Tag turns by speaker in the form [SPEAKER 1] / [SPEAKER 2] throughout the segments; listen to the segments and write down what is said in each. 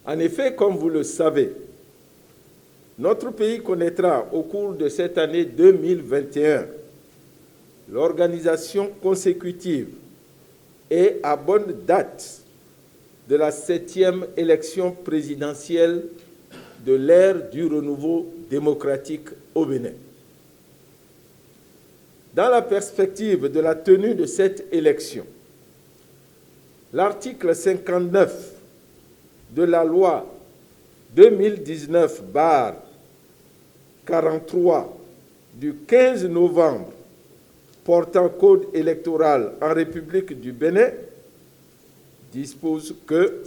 [SPEAKER 1] En effet, comme vous le savez, notre pays connaîtra au cours de cette année 2021 l'organisation consécutive et à bonne date de la 7e élection présidentielle de l'ère du renouveau démocratique au Bénin. Dans la perspective de la tenue de cette élection, l'article 59 de la loi 2019-43 du 15 novembre portant code électoral en République du Bénin dispose que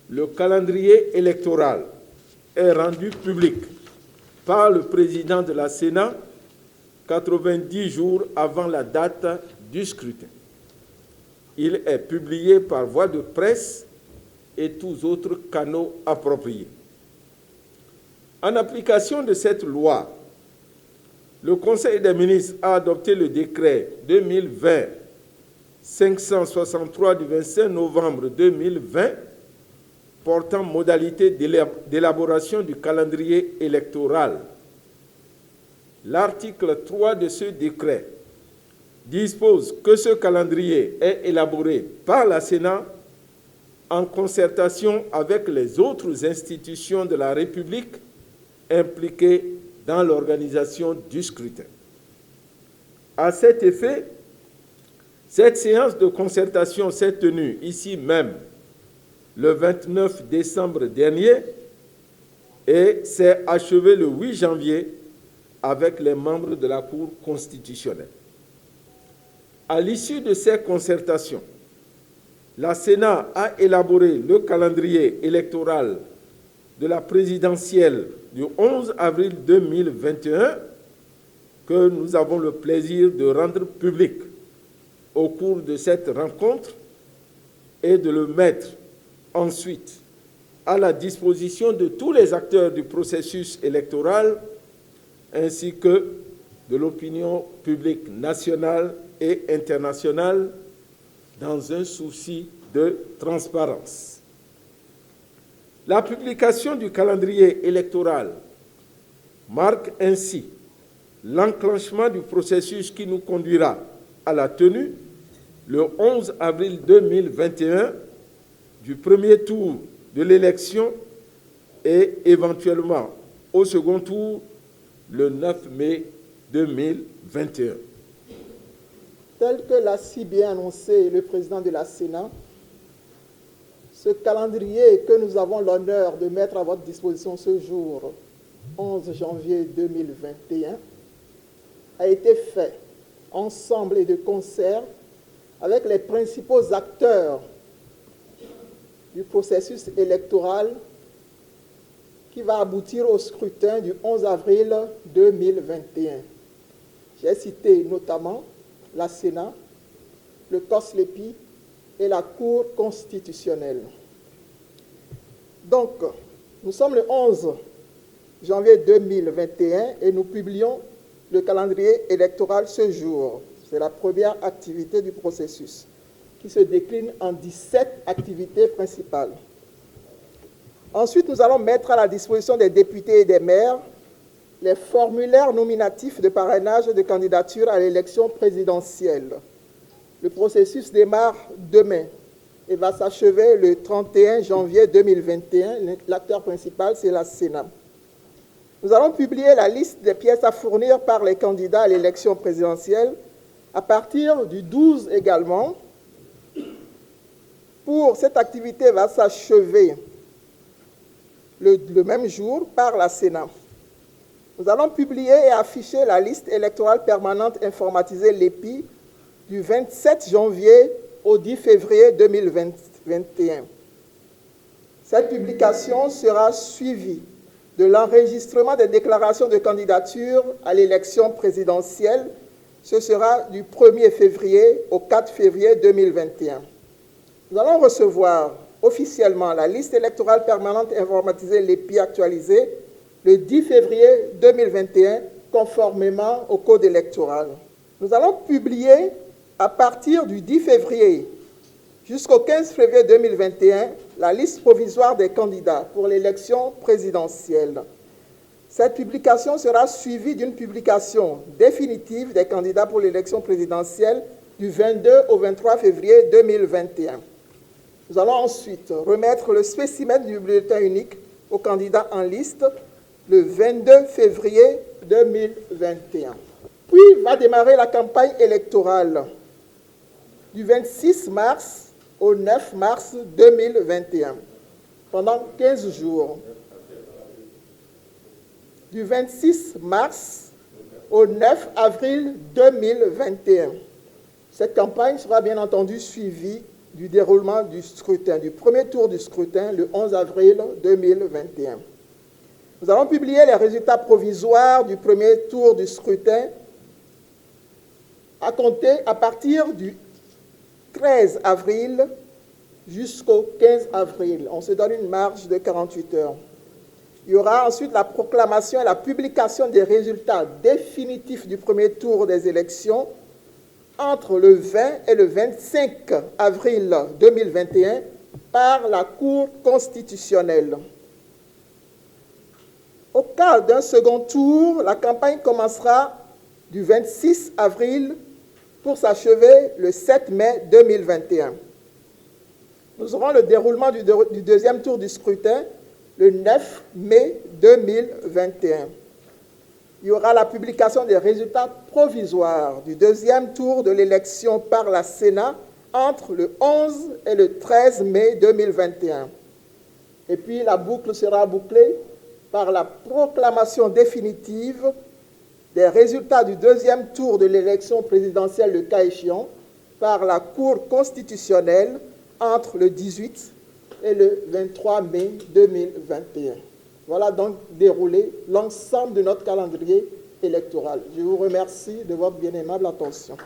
[SPEAKER 1] le calendrier électoral est rendu public par le président de la Sénat 90 jours avant la date du scrutin. Il est publié par voie de presse et tous autres canaux appropriés. En application de cette loi, le Conseil des ministres a adopté le décret 2020-563 du 25 novembre 2020 portant modalité d'élaboration du calendrier électoral. L'article 3 de ce décret dispose que ce calendrier est élaboré par la Sénat en concertation avec les autres institutions de la République impliquées dans l'organisation du scrutin. À cet effet, cette séance de concertation s'est tenue ici même le 29 décembre dernier et s'est achevée le 8 janvier avec les membres de la Cour constitutionnelle. À l'issue de ces concertations, la Sénat a élaboré le calendrier électoral de la présidentielle du 11 avril 2021 que nous avons le plaisir de rendre public au cours de cette rencontre et de le mettre ensuite à la disposition de tous les acteurs du processus électoral ainsi que de l'opinion publique nationale et internationale dans un souci de transparence. La publication du calendrier électoral marque ainsi l'enclenchement du processus qui nous conduira à la tenue, le 11 avril 2021, du premier tour de l'élection et éventuellement au second tour le 9 mai 2021.
[SPEAKER 2] Tel que l'a si bien annoncé le président de la Sénat, ce calendrier que nous avons l'honneur de mettre à votre disposition ce jour, 11 janvier 2021, a été fait ensemble et de concert avec les principaux acteurs du processus électoral qui va aboutir au scrutin du 11 avril 2021. J'ai cité notamment la Sénat, le COSLEPI et la Cour constitutionnelle. Donc, nous sommes le 11 janvier 2021 et nous publions le calendrier électoral ce jour. C'est la première activité du processus qui se décline en 17 activités principales. Ensuite, nous allons mettre à la disposition des députés et des maires les formulaires nominatifs de parrainage de candidature à l'élection présidentielle. Le processus démarre demain et va s'achever le 31 janvier 2021. L'acteur principal, c'est la Sénat. Nous allons publier la liste des pièces à fournir par les candidats à l'élection présidentielle à partir du 12 également. Pour cette activité va s'achever le même jour par la Sénat. Nous allons publier et afficher la liste électorale permanente informatisée l'EPI du 27 janvier au 10 février 2021. Cette publication sera suivie de l'enregistrement des déclarations de candidature à l'élection présidentielle. Ce sera du 1er février au 4 février 2021. Nous allons recevoir officiellement la liste électorale permanente informatisée l'EPI actualisée le 10 février 2021, conformément au code électoral. Nous allons publier à partir du 10 février Jusqu'au 15 février 2021, la liste provisoire des candidats pour l'élection présidentielle. Cette publication sera suivie d'une publication définitive des candidats pour l'élection présidentielle du 22 au 23 février 2021. Nous allons ensuite remettre le spécimen du bulletin unique aux candidats en liste le 22 février 2021. Puis va démarrer la campagne électorale du 26 mars au 9 mars 2021, pendant 15 jours. Du 26 mars au 9 avril 2021. Cette campagne sera bien entendu suivie du déroulement du scrutin, du premier tour du scrutin, le 11 avril 2021. Nous allons publier les résultats provisoires du premier tour du scrutin à compter à partir du 13 avril jusqu'au 15 avril. On se donne une marge de 48 heures. Il y aura ensuite la proclamation et la publication des résultats définitifs du premier tour des élections entre le 20 et le 25 avril 2021 par la Cour constitutionnelle. Au cas d'un second tour, la campagne commencera du 26 avril pour s'achever le 7 mai 2021. Nous aurons le déroulement du deuxième tour du scrutin le 9 mai 2021. Il y aura la publication des résultats provisoires du deuxième tour de l'élection par la Sénat entre le 11 et le 13 mai 2021. Et puis la boucle sera bouclée par la proclamation définitive des résultats du deuxième tour de l'élection présidentielle, le cas échéant, par la Cour constitutionnelle entre le 18 et le 23 mai 2021. Voilà donc déroulé l'ensemble de notre calendrier électoral. Je vous remercie de votre bien aimable attention.